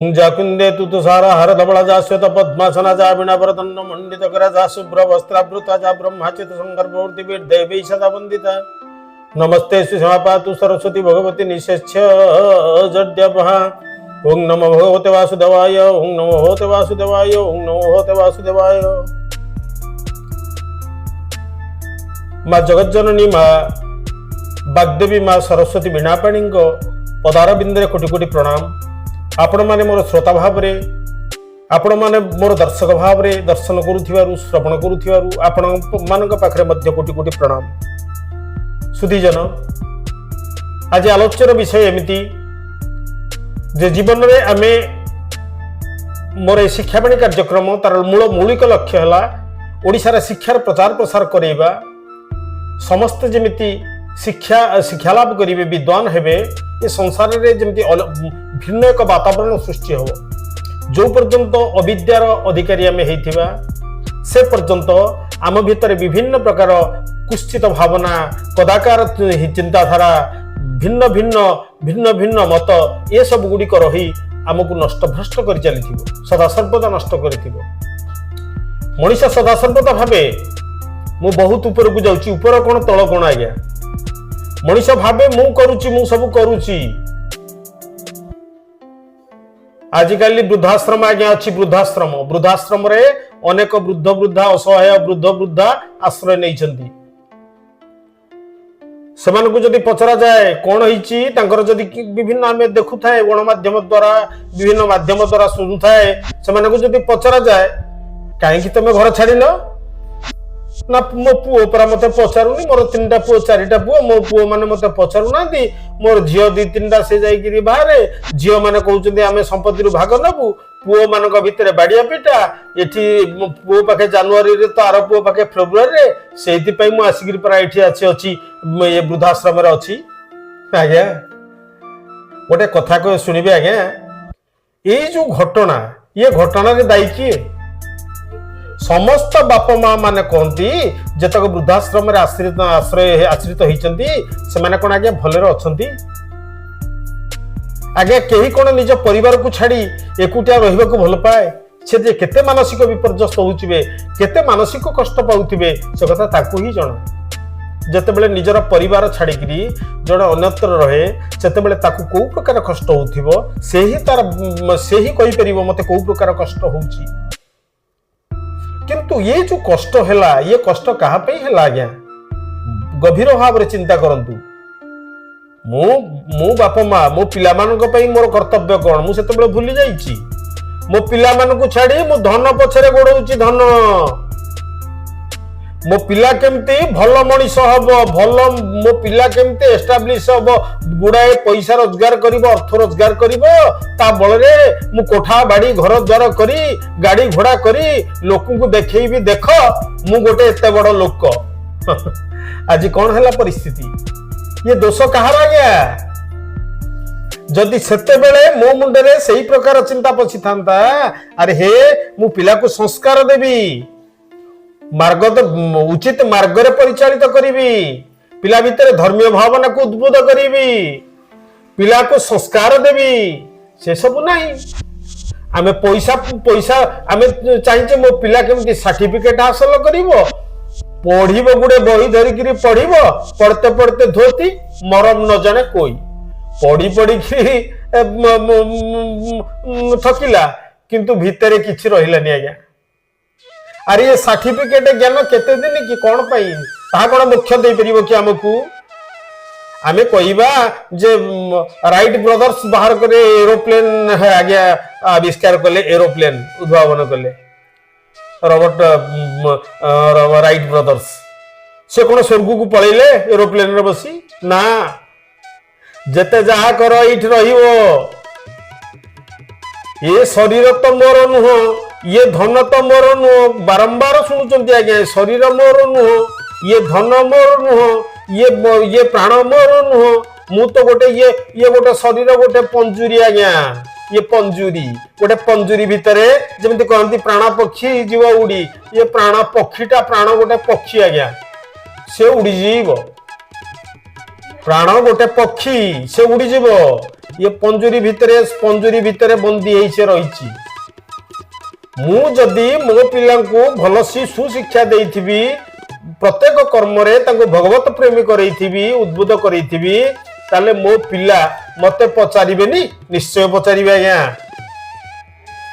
जाकुंदे तु तुषारा हर धवला जा श्वेत पद्मासना जा वीणा वरदंड मंडित करा जा शुभ्र वस्त्रावृता जा ब्रह्माचित संगर्भवती वीर देवी सदा वंदिता नमस्ते श्री तु सरस्वती भगवती निशेष जड्यपहा ओं नमो भगवते वासुदेवाय ओं नमो भगवते वासुदेवाय ओं नमो भगवते वासुदेवाय। माँ जगज्जननी माँ वाग्देवी माँ सरस्वती वीणापाणी पदार बिंदे कोटि कोटि प्रणाम। आपण माने मोर श्रोता भाव रे आपण माने मोर दर्शक भाव रे दर्शन करुथिबारु श्रवण करुथिबारु आपण मानक पाखरे मध्य कोटि कोटि प्रणाम। सुधीजन आज आलोच्यर विषय एमिति जे जीवन रे आमे मोर शिक्षावाणी कार्यक्रम तार मौलिक लक्ष्य है ओडिशार शिक्षार प्रचार प्रसार करैबा समस्त जेमिति शिक्षा लाभ करेंगे विद्वान हेबे ये संसार रे जेमिति भिन्न एक वातावरण सृष्टि हो जो पर्यंत अविद्यार अधिकारी आम होइथिबा से पर्यंत आम भितर विभिन्न प्रकार कुश्चित भावना कदाकार चिंताधारा भिन्न भिन्न भिन्न भिन्न मत ये सब गुड़िक रही आमको नष्ट भ्रष्ट कर चली सदासर्वदा नष्ट कर मनीष सदासर्वदा भावे मु बहुत ऊपर को जाऊँ ऊपर कौन तल कौन आज्ञा मनीष भावे मु करुची मु सब करुची। आजिकाली वृद्धाश्रम आज्ञा अच्छी वृद्धाश्रम वृद्धाश्रम रे अनेक वृद्ध वृद्धा असहाय वृद्ध वृद्धा आश्रय नहीं सेमानकु जदि पचरा जाए कौन होइची तांकर जदि विभिन्न आमे देखु थाए गणमाध्यम द्वारा विभिन्न माध्यम द्वारा सुनु थाए सेमानकु जदि पचरा जाए काहे कि तमे घर छाडिलो ना मो पुओ परा मते पचारुनी मोर 3टा पुओ 4टा पुओ मो पुओ माने मते पचारु नांती मोर झियो 2-3टा से जाई गिरी बाहरे झियो माने कहउचंदी आमे संपत्ति रु भाग नबु पुओ मानक भितरे बाडिया पिटा एठी पुओ पाखे जनवरी रे तो आर पुओ पाखे फेब्रुआरी रे सेति पई मु आसिगिरी परा एठी अछि ये वृद्धाश्रम रे अछि। आज्ञा गोटे कथा को सुनिबे आज्ञा ए जो घटना ये घटना रे दायी किए समस्त बाप माँ माने कहती जतक वृद्धाश्रम आश्रित होइचंती सेमाने कोन आगे भलरे अछंती आगे केही कोन निज परिवार को छाड़ी एकुटिया रहिबा को भल पाए से जे केते मानसिक विपर्यस्त होउथिबे केते मानसिक कष्ट पाउथिबे से कथा ताकू ही जणा जते बेले निजर परिवार छाड़ी गिरी जण अन्यत्र रहे सेते बेले ताकू को प्रकार कष्ट होउथिबो से ही कहि परिबो मते को प्रकार कष्ट होउची किंतु ये जो कष्ट हैला ये कष्ट कहा पे हैला आज्ञा गभीर भाव रे चिंता करंतु मो बाप माँ मो पिला मानक पई मोर कर्तव्य कोन मु सेते बेले भूली जाईची मो पिला मानकु छाड़ी मु धन पछरे गोडौची धन मो पिला केमती भल मनीष हबो भल मो पिला केमती एस्टाब्लिश हबो गुडाए पैसा रोजगार करिवो अर्थ रोजगार करिवो ता बलरे मु कोठा बाड़ी घर द्वार करी गाड़ी घोड़ा करी लोकु को देखै भी देख मु गोटे एते बड़ लोक आज कौन हैला परिस्थिति ये दोष कहार गया जदि सेते बेले मो मुंडरे सही प्रकार चिंता पछि थांता अरे हे मु पिला को संस्कार देबी मार्ग तो उचित मार्ग रे परिचालित करीबी पिला भितर धर्मीय भावना को उद्बोध करीबी पिला को संस्कार देबी से सब नहीं आमे पैसा पैसा आमे चाहिए मो पिला केमती सर्टिफिकेट हासिल करिवो पढ़िबो गुडे बही धरि किरी पढ़िबो पढ़ते पढ़ते धोती मरम न जाने कोई पढ़ी पढ़ी थकिला किंतु भितरे किछि रहिलानी आज्ञा अरे ये सर्टिफिकेट ज्ञान केते दिन कि कौन पाई ता कौन मुख्य दे परिबो कि हमकु आमे कहिबा जे राइट ब्रदर्स बाहर करे एरोप्लेन है आज्ञा आविष्कार कले एरोप्लेन उद्भावन कले रॉबर्ट राइट ब्रदर्स से कौन स्वर्ग को पळैले एरोप्लेन रे बसी ना जते जहा कर इठ रहिवो ये शरीर तो मोर नुह ये धन तो मोर नुह बारंबार शुणुचंती आज्ञा शरीर मोर नुह ये धन मोर नुह ये प्राण मोर नुह मु तो गोटे ये गोटे शरीर गोटे पंजुरी आज्ञा ये पंजुरी गोटे पंजुरी भितरे जेमति कहंती प्राण पक्षी जीव उड़ी ये प्राण पक्षीटा प्राण गोटे पक्षी आज्ञा से उड़ी जीव प्राण गोटे पक्षी से उड़ी जीव ये पंजुरी भितर बंदी होई रही मु जदि मो पिला भलसी सुशिक्षा देइथिबी प्रत्येक कर्म रे तांको भगवत प्रेमी करैथिबी उद्बुद्ध करैथिबी ताले मो पिला मते पचारिबेनी निश्चय पचारिबे आज्ञा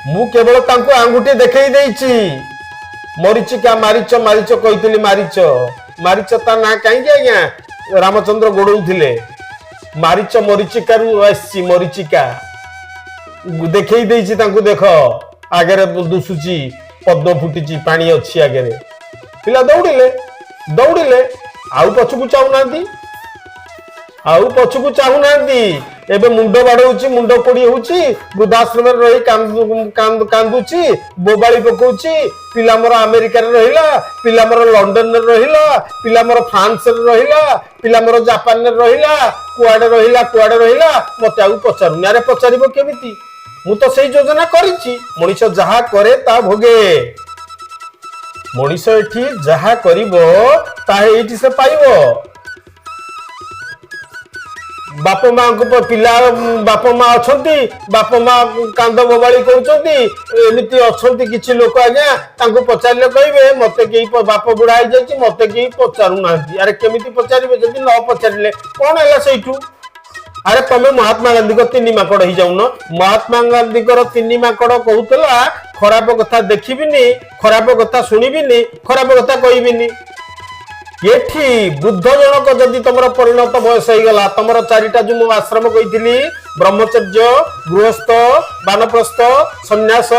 मु केवल तांको आंगुठी देखै देइछि मरीचिका मारिच मारिच कहितली मारिच ता ना काहे आज्ञा रामचंद्र गोडौथिले मारिच मरीचिका रु आसी मरीचिका देखै देइछि तांको देखो आगे दुसुची पद्म फुटी पानी अच्छी आगे पिला दौड़िले आउ पछकू चाहूना एबे मुंड बाड़ौची मुंड कोड़ी होची वृद्धाश्रम रही कांदुची बोबाड़ी पकाउची पिला मोर अमेरिका रे रहिला पिला मोर लंडन रे रहिला पिला मोर फ्रांस रे रहिला पिला मोर जापान रे रहिला कुआडे रहिला मते आउ पचारुनी अरे पचारिबो केमिति मु तो सही योजना करिछि मनीष जहा करे ता भोगे मनीष एठी जहा करिवो ताहे एठी से पाइबो बाप मां को पिला बाप मां अछंती बाप मां कांद बोबाली करछंती एमिति अछंती किछि लोक आज्ञा तांको पचारले कहिबे मते केही बाप बुढा आइ जाछि मते केही पचारु नांती अरे केमिति पचारिबे जदि न पचारिले कोन हैला सेइठू अरे तमे महात्मा गांधी को तीन माकड़ ही जाऊन महात्मा गांधी को तीन माकड़ कहूला खराब कथा देखिबिनी खराब कथा शुणिबिनी खराब कथा कहबिनी एठी वृद्ध जनक जदि तुमर परिणत बयस हो गला तुमर चारिटा जो मु आश्रम कही ब्रह्मचर्य गृहस्थ वानप्रस्थ सन्यास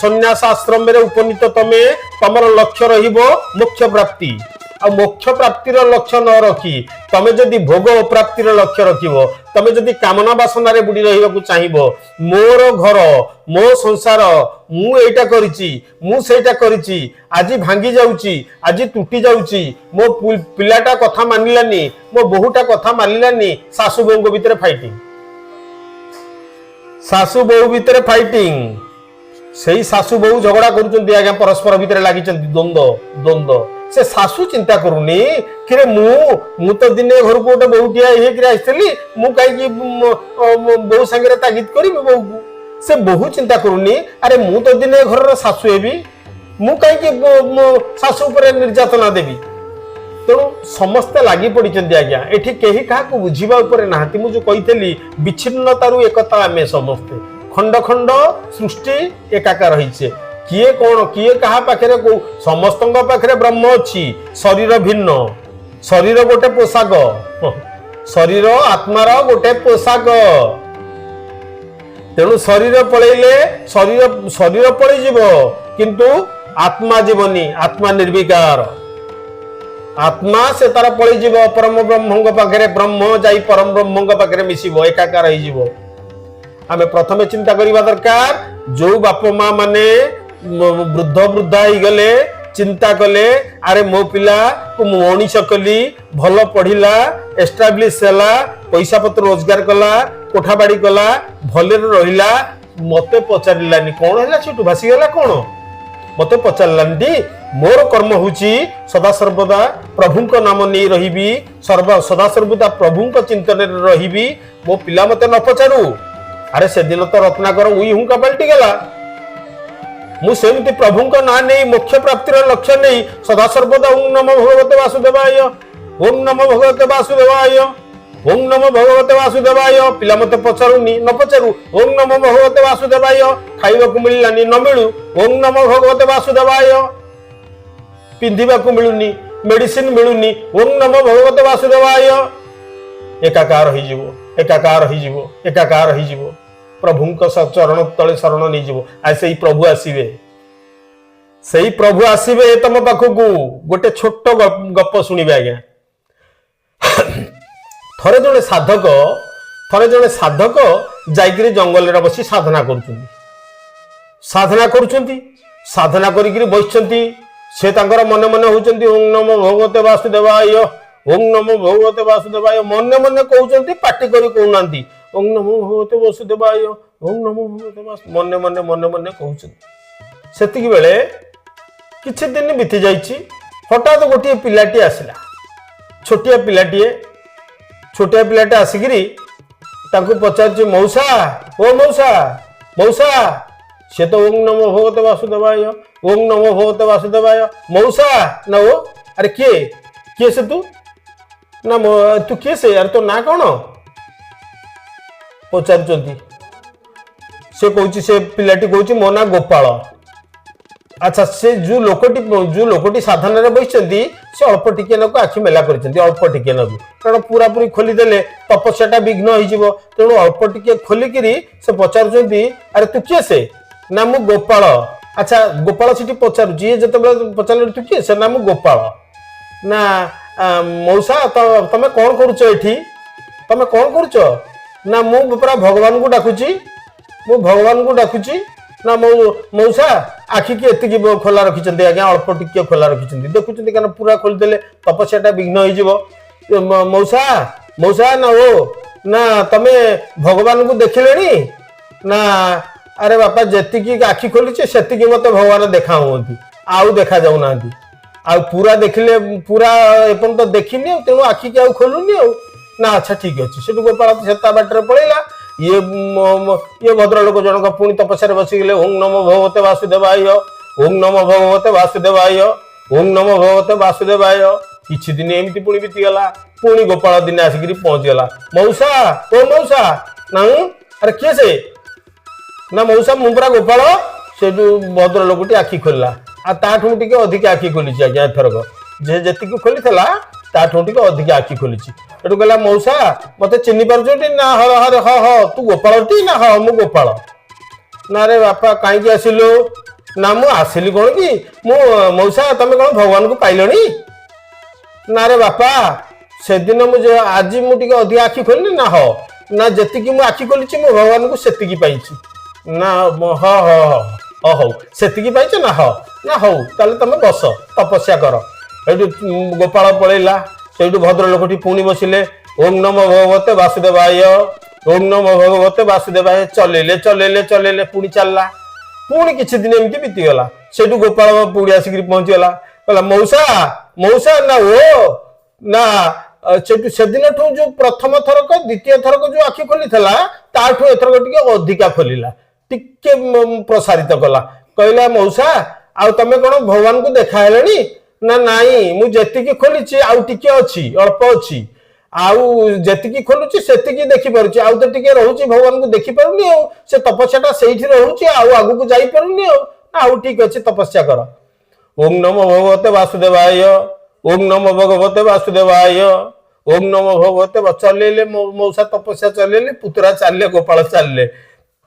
सन्यास आश्रम रे उपनीत तमे तुमर लक्ष्य रहिबो मोक्ष प्राप्ति आ मोक्ष प्राप्तिर लक्ष्य न रखी तमे जदि भोग प्राप्तिर लक्ष्य रखिबो तमे जदि कामना वासना रे बुडी रहिबाकू चाहिबो मोर घर मो संसार मु एटा करिछि मु सेटा करिछि आजि भांगी जाउछि आजि टूटी जाउछि मो पिलाटा कथा मानिलानी मो बहुटा कथा मानिलानी सासु बोंगो भितरे फाइटिंग सासु बहु भितरे फाइटिंग सेही सासु बहु झगड़ा करूचंती आज्ञा परस्पर भितरे लागिचंती द्वंद्व से सासु चिंता करूनी कि मु तो दिने घर को गोटे बहुटिया आसली मु कहीं बहु संगे तागिद करी बहु को से बहु चिंता करूनी अरे मु तो दिने घर सासु हेबी मु कहीं सासु उपर निर्यातना देवी तेणु समस्ते लगी पड़ी आज्ञा एठी केही काहाकू बुझिबा उपरे नाहंती मु जो कहितली विच्छिन्नतारु एकता आमे समस्ते खंड खंड सृष्टि एकाकार रहिछे किए कौन किए कहा पाखरे को समस्त पाखरे ब्रह्म अच्छी शरीर भिन्न शरीर गोटे पोशाक शरीर आत्मार गोटे पोशाक तेणु शरीर पलैले शरीर पलैजिव किंतु आत्मा जीवनी आत्मा निर्विकार आत्मा से तार पलैजिव परम ब्रह्म पाखरे ब्रह्म जाई परम ब्रह्म पाखरे मिसिबो एकाकार होइजिवो आमे प्रथमे चिंता करिबा दरकार जो बाप मां माने वृद्ध वृद्धा ही गले चिंता कले अरे मो पिला को मनीष कली भल पढ़िला एस्टाब्लिश हैला पैसा पत्र रोजगार कला कोठा बाड़ी कला भले रहिला मते पचारिलानी कोन हैला छुटू भासी गला कोन मते पचारलानी मोर कर्म हुची सदा सर्वदा प्रभु को नाम नहीं रहिबी सदा सर्वदा प्रभु को चिंतन रे रहिबी मो पिला मते न पचारू अरे से दिन तो रत्नाकर उई हुंका पलटी गला मु सेमती प्रभु का ना नहीं मोक्ष प्राप्तिर लक्ष्य नहीं सदा सर्वदा ओम नमो भगवते वासुदेवाय ओम नमो भगवते वासुदेवाय ओम नमो भगवते वासुदेवाय पिला मते पचारुनी न पचारू ओम नमो भगवते वासुदेवाय खाइबा को मिललानी न मिलू ओम नमो भगवते वासुदेवाय पिंधिबा को मिलुनी मेडिसिन मिलुनी ओम नमो भगवते वासुदेवाय एकाकार होई जीवो एकाकार होई जीवो एकाकार होई जीवो प्रभु चरण तले शरण नहीं जीवो से प्रभु आसवे तुम पाखक गोटे छोट गप शुणवे आज्ञा थरे जड़े साधक जाइकरी जंगल रे बसी साधना करी बसचंती से तांकर मने मने होचंती ओम नमो भगवते वासुदेवाय ओम नमो भगवते वासुदेवाय मने मने कहउचंती पाटी करी कहउनांती ओम नमो भगवते वासुदेवाय ओम नमो भगवते वासुदेवाय मने मने कहउचंती सेतिकी बेले किछि दिन बीती जाइछि हठात गोटे पिलाटी आसिला छोटिया पिलाटी आसिकिरी पचार मौसा ओ मौसा मौसा से तो ओं नमो भगवते वासुदेवाय ओं नमो भगवते वासुदेवाय मौसा ना ओ अरे किए से तू ना तू किए से यार तो ना कौन पचार से कहूँ से पिलाटी कहूँ मो ना गोपाल अच्छा से जो लोकटी साधन बही से अल्प टिके नक आखि मेला कर अल्प टिके नक कारण पूरा पूरी खोलीदेले तपस्या विघ्न हो तेणु अल्प टिके खोलिक से पचार अरे तू किए से ना मु गोपाल अच्छा गोपाल से पचारुची जो पचार तू किए से ना मु गोपाल ना मौसा तमें कौन करुच तमें कौन करुच ना मु पूरा भगवान को डाकुची मु भगवान को डाकुची ना मौसा आखि की एति खोला रखी आज्ञा अल्प टिके खोला रखी देखुं कारण पूरा खोलीदेले तपस्या विघ्न हो मौसा मौसा ना ओ ना तमे भगवान को देखिले ना अरे बापा जी आखि खोली से मत भगवान देखा हमें आउ देखा जाऊना आ पूरा देखिले पूरा एपन तो देखनी तेणु आखि की खोलुनी ना अच्छा ठीक अच्छे से गोपाल से बाटर पड़ेगा ये भद्रलोक जनक पुणी तपस्या बसिगले ओं नमो भगवते वासुदेवाय ओं नमो भगवते वासुदेवाय ओं नमो भगवते वासुदेवाय किछि दिन एमती पुणी बीतीगला पुणी गोपाल दिन आसिक पहुंचीगला मौसा ओ मौसा ना अरे किए से ना मौसा मुंबरा गोपाल से भद्रलोकटी आखि खोलला आ ताठू टिके अधिक आखि खोली आज्ञा एथरक जी खोली ताठू टिके अधिक आखि खोली एटू कहला मौसा मत चिन्ह पार्टी ना हर हर ह तू गोपाल टी ना हाँ मु गोपाल ना रे बापा कहीं आसिलु ना मु आसिली कौन कि मु मौसा तमें कौन भगवान को पाइल ना रे बापा से दिन मुझे आज मुझे अधिक आखि खोलनी ना हाँ ना जी मु आखि खोली मु भगवान को से पाई ना हाँ हाँ हाँ हौ से पाई ना हाँ ना हौ ताले तमें बस तपस्या कर ये गोपाल पलैला से भद्रलोकटी पुणी बसिले ओं नमो भगवते वासुदेवाय ओं नमो भगवते वासुदेवाय चलेले चलेले चलेले पुणी चलला पुणी किछि दिन एमती बीतीगला से गोपाल पुणी आसिक पहुंचीगला कहला मौसा मौसा ना ओ ना से दिन जो प्रथम थरक द्वितीय थरक जो आखि खोली ताठू एथरक टिके अधिका खोलिला टिके प्रसारित कला कहला मौसा आ तमें कौन भगवान को देखा हेलनी ना नाई मु जेतिकी खोली आउ टिके अच्छी अल्प अच्छी आउ जेतिकी खोलुची सेतिकी देखि पारुची आउ तो टिके रहूची भगवान को देखि पारुनी आ से तपस्याटा सेठी रहूची आउ आगु को जाई पारुनी आउ ठीक अछि तपस्या कर ओं नमो भगवते वासुदेवाय ओं नमो भगवते वासुदेवाय ओं नमो भगवते चलेले मौसा तपस्या चलेले पुतरा चलले गोपाल चलले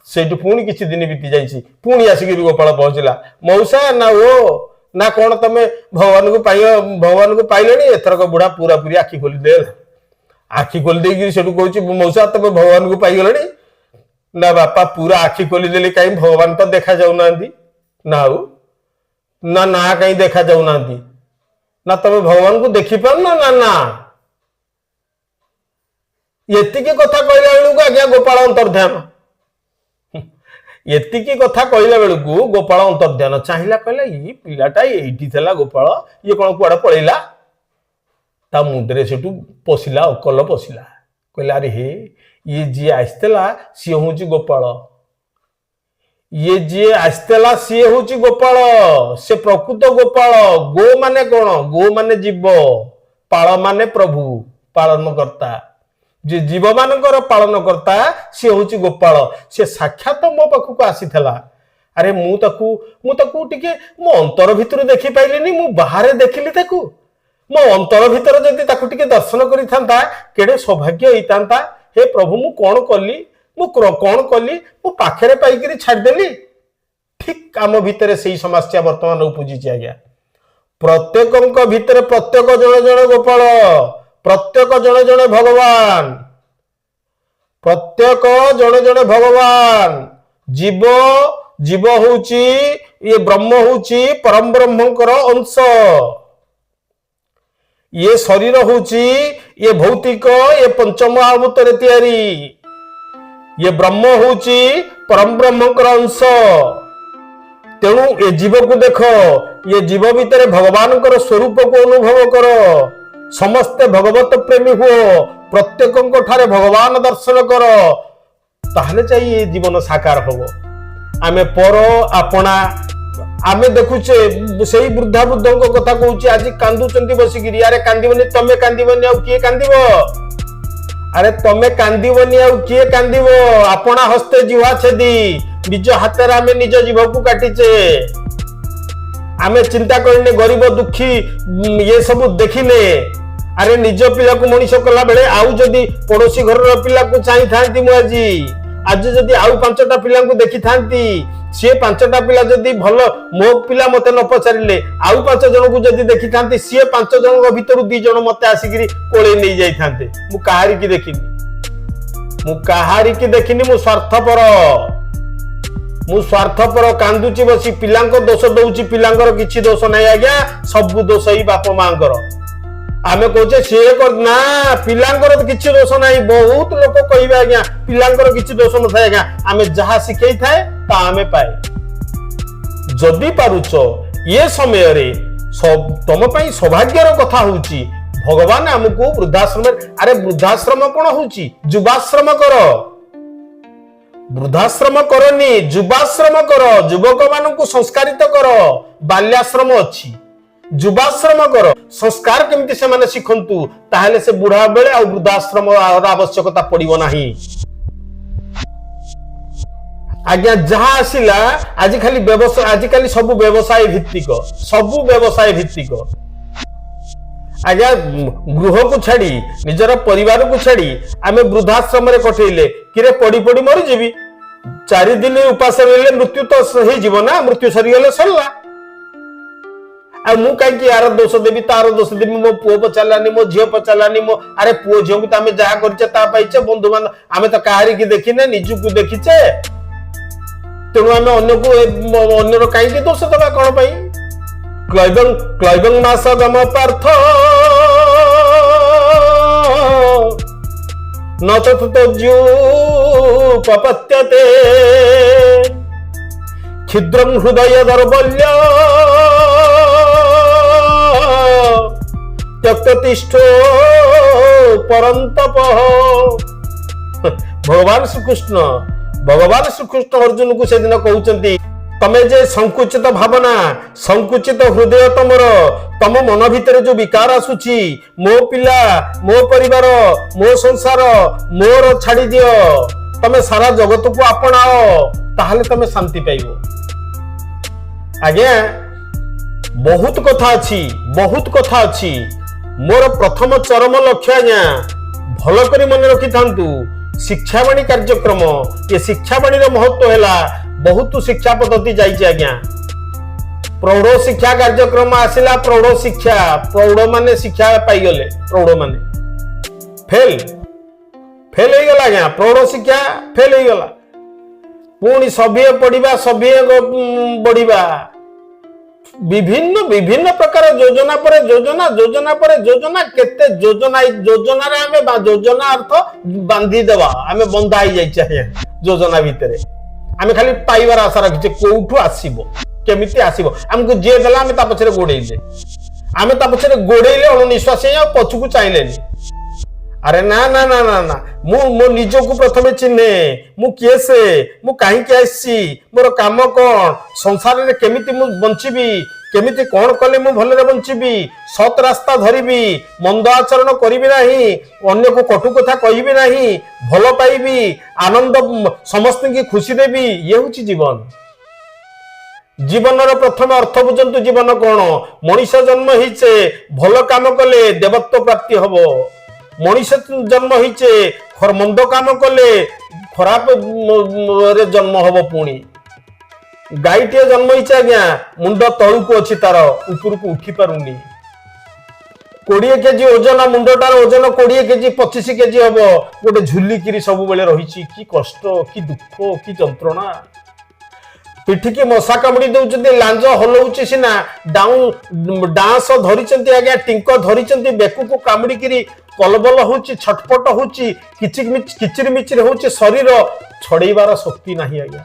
सेठू पुणी किछि दिन बीती जाइछि पुणी आसिक गोपाल पहुंचला मौसा ना ओ ना कौन तमें भगवान को पाइले एथरक बुढ़ा पूरा पूरी आखि खोली दे आखि खोली देकी कहूँ मौसा तमें भगवान को पाइगले ना बापा पूरा आखि खोली देली कहीं भगवान तो देखा जाऊना ना ना ना कहीं देखा जाऊना ना तमें भगवान को देखी पार ना ना ना ये कथा कहला बेलू आज्ञा गोपाल अंतर्ध्यान एतिकी कथा कहला बेलू गोपाल अंतर्ध्यान चाहिला कहला ये पिलाटा एठी थला गोपाल ये कौन कुआडे पळेला ता मुंडरे सेटू पसिला अकल पसिला कहला अरे हे ये जी आइस्तला सी होची गोपाल ये जी आइस्तला सी होची गोपाल से प्रकृत गोपाल गो माने कौन गो माने जीव पाळ माने प्रभु पालन करता जे जीव मानकर पालन करता सी हूँ गोपाल से साक्षात मो पाखक आसी अरे मुझे टिके मो अंतर भितर देखी पाइलिनी मु बाहर देखिली ताकू मो अंतर भितर जदि ताकू टिके दर्शन करि थांता केडे सौभाग्य होइतांता हे प्रभु मु कौन कली कौन कली मु पाखरे पाइकरी छाड़देली ठीक आम भितर से समस्या वर्तमान उपजी आज्ञा प्रत्येक भितर प्रत्येक जन जन गोपाल प्रत्येक जने जने भगवान प्रत्येक जने जने भगवान जीव जीव होची ये ब्रह्म होची परम ब्रह्मंकर अंश ये शरीर होची ये भौतिक ये पंचमहाभूत रे तैयारी ये ब्रह्म होची परम ब्रह्मंकर अंश तेणु ये जीव को देख ये जीव भितर भगवान स्वरूप को अनुभव कर समस्ते भगवत प्रेमी हुओ प्रत्येक ठारे भगवान दर्शन कर ताहले चाहिए जीवन साकार हब आमे पर आपना आमे देखुचे से वृद्धा वृद्धों कथा कहूँ आज कांदुचंती बसिकी अरे कांदीबनी तमे कांदीबनी आ किए कांदीब अरे तमे कांदीबनी आ किए कांदीब आपना हस्ते जीवा छेदी निज हाथ आमे निज जीव को काटिचे आमे चिंता करने गरीब दुखी ये सब देखिले अरे निज पिला को मनीष कला बेले आउ जदी पड़ोसी घर पिला को चाहि थांती मु आज जदी आउ पांचटा पिला को देखि थांती सी पांचटा पिला जदी भलो मो पिला मते न पचारिले आउ पांच जन को जदी देखि थांती सी पांच जन भीतर दी जन मते आसिगिरी कोळे नै जाई थांते मु काहारी की देखिनी मु स्वार्थपर कांदुची बसी पिलांको दोष दउची पिलांकर किछि दोष नै आज्ञा सब दोष ही बाप मांकर आमे कहचे से ना पिलांकर किछि दोष नै बहुत लोक कहबे आज्ञा पिलांकर किछि दोष न थाए आज्ञा आमे जहा सिखै थाए ता आमे पाए जदी पारुचो ये समय रे सब तम पई सौभाग्यर कथा होउची भगवान हमको वृद्धाश्रम अरे वृद्धाश्रम कोन होउची जुबाश्रम करो वृद्धाश्रम करनी जुबाश्रम करो युवक मानू संस्कारित करो बाल्याश्रम अच्छी जुबाश्रम करो संस्कार केमती से माने शिखंतु ताहले से बुढ़ा बेले आ वृद्धाश्रम आवश्यकता पड़िबो नाही आज्ञा जहा आसिला आज खाली व्यवसाय आज खाली सब व्यवसाय भित्तिक आज्ञा गृह को छाड़ी निजर परिवार को छाड़ी आमे वृद्धाश्रम रे कठेले किरे पड़ी पड़ी मरि जीवी 4 दिन उपास रहले मृत्यु तो हे जीव ना मृत्यु सरी गले सरला आ मु काई कि यार दोष देबी तार दोष देबी मो पुओ पचालानी मो झियो पचालानी मो अरे पुओ झियो को आमे जहा करचे ता पाइचे बंधु मान आमे तो काहारी की देखिने निजु को देखिचे तेणु आमे अन्य को अन्यर काई कि दोष दबा कोन पई क्लैबं मास गम पार्थ न तत्तज्जु पपत्यते छिद्रं हृदय दौर्बल्य त्यक्ततिष्ठो परन्तप भगवान श्री कृष्ण अर्जुन को से दिन कहउचंती तमे जे संकुचित भावना संकुचित हृदय तम मन भीतर जो विकार आसुची मो पिला मो परिवार मो संसार मोर छाड़ी दियो तमे सारा जगत को अपनाओ ताहले तमे शांति पाइबो आज्ञा बहुत कथा अछि मोर प्रथम चरम लक्ष्य आज्ञा भल करी मन रखि थांतु शिक्षावाणी कार्यक्रम ये शिक्षावाणी रो महत्व हैला बहुत शिक्षा पद्धति जाइए आज्ञा प्रौढ़ शिक्षा कार्यक्रम आसिला प्रौढ़ माने शिक्षा पाई गले प्रौढ़ माने फेल हो गला आज्ञा प्रौढ़ शिक्षा फेल हो गला पुणी सभ्य पढ़िबा सभ्य बढ़िबा विभिन्न प्रकार योजना पर योजना केते योजना रे हमें योजना अर्थ बांधी देवा हमें बंधा ही जाइए योजना भितर आमे खाली पाइबार आशा रखिचे कोठू आसीबो केमिति आसीबो हमको जे देला आमे ता पछरे गोडेइले अनिश्वास आ पछुकू चाइलेनी अरे ना ना ना ना ना मो निजो को प्रथमे चिन्हे मु केसे मु काहे के आसी मोर काम कोन संसार रे केमिति मु बंचिबी केमिति कोन कले मु भलरे बंचिबी सत रास्ता धरिबी मंद आचरण करिबी नाही अन्य को कटु कथा कहिबी नाही भलो पाइबी आनंद समस्त की खुशी देबी ये होची जीवन प्रथम अर्थ बुझंतु जीवन कोन मनुष्य जन्म हिचे भलो काम कले देवत्व प्राप्ति हबो मनुष्य जन्म हिचे मंद काम कले खराब रे जन्म हबो पुणी गाईटे जन्म हिचे आज्ञा मुंड तळु को अछि तार ऊपर को उठी पारुनी 20 केजी ओजन मुंडटार ओजन 20 केजी 25 केजी हबो गोटे झुली किरी सब बेले रहिछि की कष्ट की दुख की जंत्रणा पिठी के मशा कामुड़ी दउचंती लांज हलउची सिना डांस धरिचंती आज्ञा टिंक धरिचंती बेकु को कामुड़ी किरी कलबल होची छटपट होची किचिर मिचिर होची शरीर छड़ेबार शक्ति नाही आज्ञा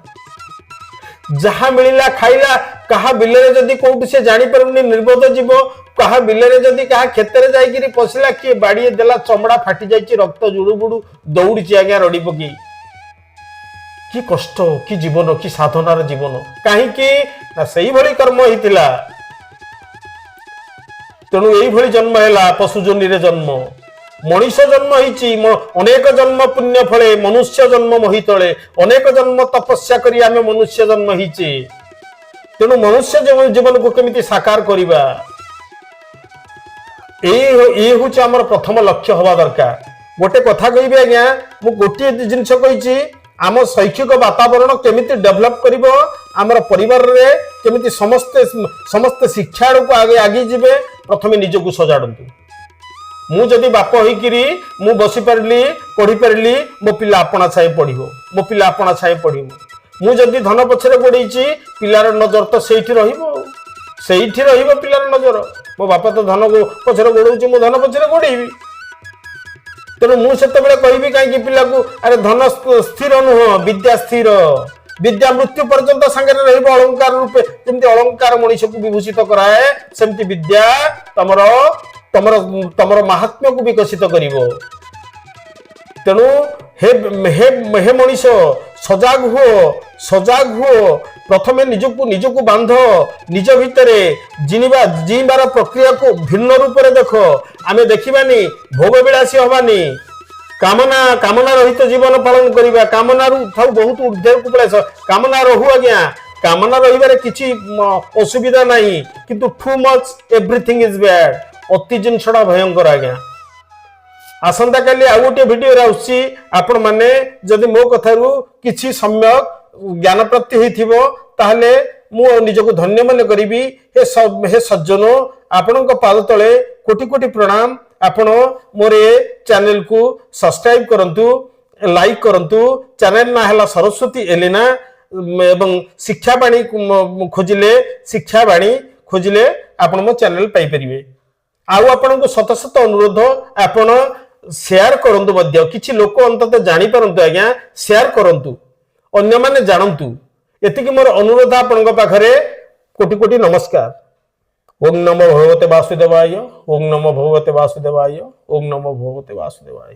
जहा मिलिला खाइला कहा बिलरे जदी कोउटी से जानि परउनी निर्बोध जीव कहा बिलरे जदि कहा खेतर जाइकिरी पशिला किए बाड़िए देला चमड़ा फाटी जाइछि रक्त जुड़ू बुड़ू दौड़ी आज्ञा रड़ी पकी कि कष्ट कि जीवन कि साधनार जीवन कहीं से भली कर्म होता तेणु यही जन्म है पशुजनी रे जन्म मनीष जन्म होती अनेक जन्म पुण्य फले मनुष्य जन्म मोहितले अनेक जन्म तपस्या करी आमे मनुष्य जन्म होती तेणु मनुष्य जीवन को केमिति साकार करिबा ये हूँ आमर प्रथम लक्ष्य हवा दरकार गोटे कथा कहि आज्ञा मु गोटे जिनस कही आम शैक्षिक वातावरण केमिति डेभलप करिवो आमर परिवार रे केमिति समस्ते समस्त शिक्षा को आगे आगे जिबे प्रथमे निजको सजाड़ंतु मु जदि बाप होइकिरी मु बसी पारली पढ़ी पारली मो पिला आपणा छाए पढ़िबो मो पिला आपणा छाए पढ़िबो मु जदि धन पछरे गोड़ेछि पिलार नजर तो सेठी रहिबो पिलार नजर मो बापा तो धन पछरे गोड़ौछि मु धन पछरे गोड़ेबी तेणु मुझे कहबी कहीं पिला को अरे धन स्थिर नुह विद्या स्थिर विद्या मृत्यु पर्यंत सांगे अलंकार रूपे जमी अलंकार मनीष को विभूषित कराए सेमती विद्या तमर तमर तमर महात्म्य को विकसित करिवो तेणु हे हे हे मनीष सजाग हुओ प्रथमे निजको बांध निज भितरे जीवार प्रक्रिया को भिन्न रूप से देख आमे देखिबानी भोग विलासी हबानी कामना रहित जीवन पालन करिबा कामना थाउ बहुत ऊर्ध्व को पळेस कामना रहू आज्ञा कामना रहिबारे किछि असुविधा नाही किंतु too much everything is bad अति जिनसडा भयंकर आज्ञा आसंता काली आ गोटे भिडियो आउछि आपण माने जदि मो कथारु किछि सम्यक ज्ञान प्राप्ति होइथिबो ताहले मु निजको धन्य मन करिबी हे सज्जनो आपणक पाद तले कोटि कोटि प्रणाम आपण मोर चैनल को सब्सक्राइब करंतु लाइक करंतु चैनल ना हला सरस्वती एलिना एवं शिक्षा बाणी खोजिले आपण मो चैनल पाई परिबे आउ आपण को शत शत अनुरोध आपण शेयर करंतु मध्य किछि लोक अंतत जानि परंतु आज्ञा शेयर करंतु अन्य माने जानंतु एतिकी मोर अनुरोध आपणक पाखरे कोटि कोटि नमस्कार। ओम नमो भगवते वासुदेवाय ओम नमो भगवते वासुदेवाय ओम नमो भगवते वासुदेवाय।